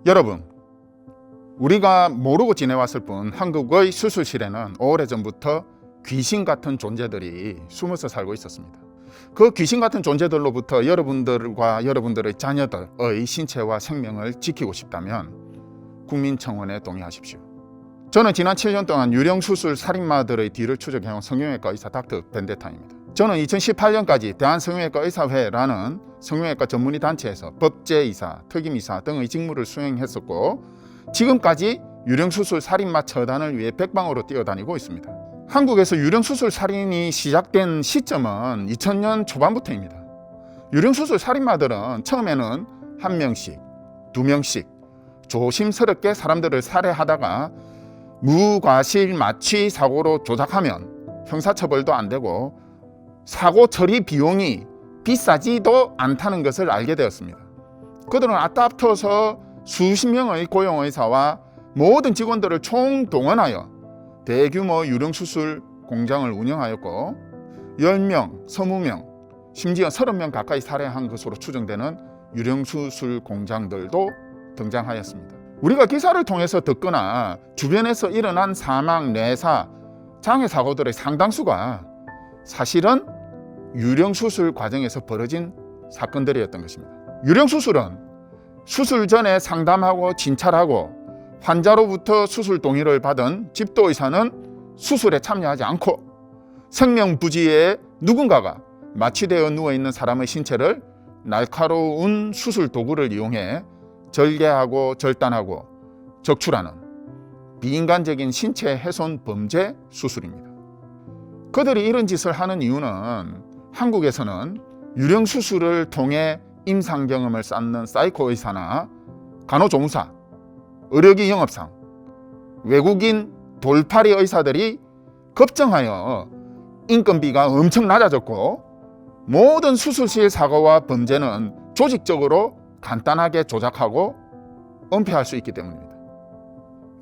여러분, 우리가 모르고 지내왔을 뿐 한국의 수술실에는 오래전부터 귀신 같은 존재들이 숨어서 살고 있었습니다. 그 귀신 같은 존재들로부터 여러분들과 여러분들의 자녀들의 신체와 생명을 지키고 싶다면 국민청원에 동의하십시오. 저는 지난 7년 동안 유령수술 살인마들의 뒤를 추적해온 성형외과 의사 닥터 벤데타입니다. 저는 2018년까지 대한성형외과 의사회라는 성형외과 전문의 단체에서 법제의사, 특임의사 등의 직무를 수행했었고 지금까지 유령수술 살인마 처단을 위해 백방으로 뛰어다니고 있습니다. 한국에서 유령수술 살인이 시작된 시점은 2000년 초반부터입니다. 유령수술 살인마들은 처음에는 1명씩, 2명씩 조심스럽게 사람들을 살해하다가 무과실 마취 사고로 조작하면 형사처벌도 안 되고 사고 처리 비용이 비싸지도 않다는 것을 알게 되었습니다. 그들은 아따붙어서 수십 명의 고용의사와 모든 직원들을 총동원하여 대규모 유령수술 공장을 운영하였고 10명, 20명, 심지어 30명 가까이 살해한 것으로 추정되는 유령수술 공장들도 등장하였습니다. 우리가 기사를 통해서 듣거나 주변에서 일어난 사망, 내사, 장애 사고들의 상당수가 사실은 유령수술 과정에서 벌어진 사건들이었던 것입니다. 유령수술은 수술 전에 상담하고 진찰하고 환자로부터 수술 동의를 받은 집도의사는 수술에 참여하지 않고 생명부지에 누군가가 마취되어 누워있는 사람의 신체를 날카로운 수술 도구를 이용해 절개하고 절단하고 적출하는 비인간적인 신체 훼손 범죄 수술입니다. 그들이 이런 짓을 하는 이유는 한국에서는 유령수술을 통해 임상 경험을 쌓는 사이코 의사나 간호조무사, 의료기 영업상, 외국인 돌팔이 의사들이 급증하여 인건비가 엄청 낮아졌고 모든 수술실 사고와 범죄는 조직적으로 간단하게 조작하고 은폐할 수 있기 때문입니다.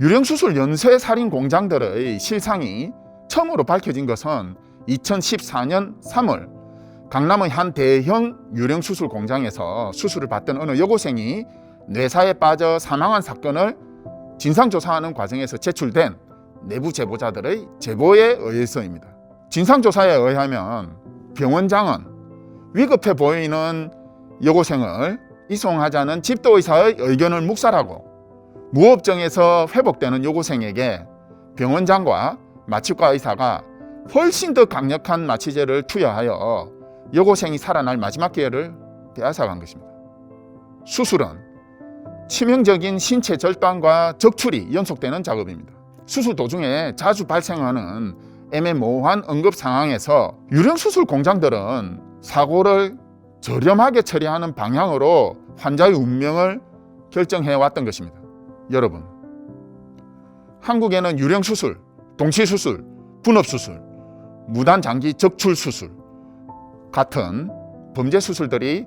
유령수술 연쇄살인 공장들의 실상이 처음으로 밝혀진 것은 2014년 3월 강남의 한 대형 유령수술 공장에서 수술을 받던 어느 여고생이 뇌사에 빠져 사망한 사건을 진상조사하는 과정에서 제출된 내부 제보자들의 제보에 의해서입니다. 진상조사에 의하면 병원장은 위급해 보이는 여고생을 이송하자는 집도의사의 의견을 묵살하고 무업정에서 회복되는 여고생에게 병원장과 마취과 의사가 훨씬 더 강력한 마취제를 투여하여 여고생이 살아날 마지막 기회를 빼앗아간 것입니다. 수술은 치명적인 신체 절단과 적출이 연속되는 작업입니다. 수술 도중에 자주 발생하는 애매모호한 응급 상황에서 유령수술 공장들은 사고를 저렴하게 처리하는 방향으로 환자의 운명을 결정해 왔던 것입니다. 여러분, 한국에는 유령수술, 동치수술, 분업수술, 무단장기 적출수술 같은 범죄 수술들이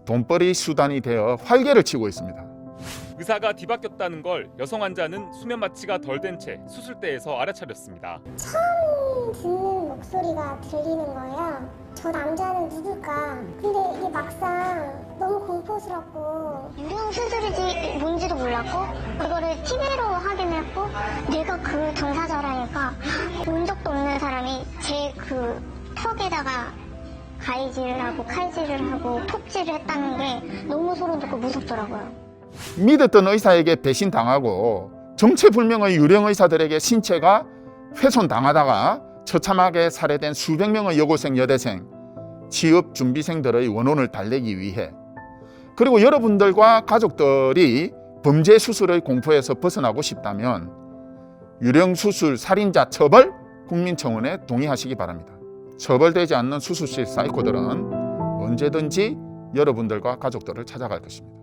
돈벌이 수단이 되어 활개를 치고 있습니다. 의사가 뒤바뀌었다는 걸 여성 환자는 수면 마취가 덜 된 채 수술대에서 알아차렸습니다. 처음 듣는 목소리가 들리는 거예요. 저 남자는 누굴까? 근데 이게 막상 너무 공포스럽고 유령 수술인지 뭔지도 몰랐고 그거를 TV로 확인했고 내가 그 당사자라니까 본 적도 없는 사람이 제 그 턱에다가 가위질을 하고 칼질을 하고 톱질을 했다는 게 너무 소름 돋고 무섭더라고요. 믿었던 의사에게 배신당하고 정체불명의 유령의사들에게 신체가 훼손당하다가 처참하게 살해된 수백 명의 여고생, 여대생, 취업 준비생들의 원혼을 달래기 위해 그리고 여러분들과 가족들이 범죄 수술의 공포에서 벗어나고 싶다면 유령수술 살인자 처벌 국민청원에 동의하시기 바랍니다. 처벌되지 않는 수술실 사이코들은 언제든지 여러분들과 가족들을 찾아갈 것입니다.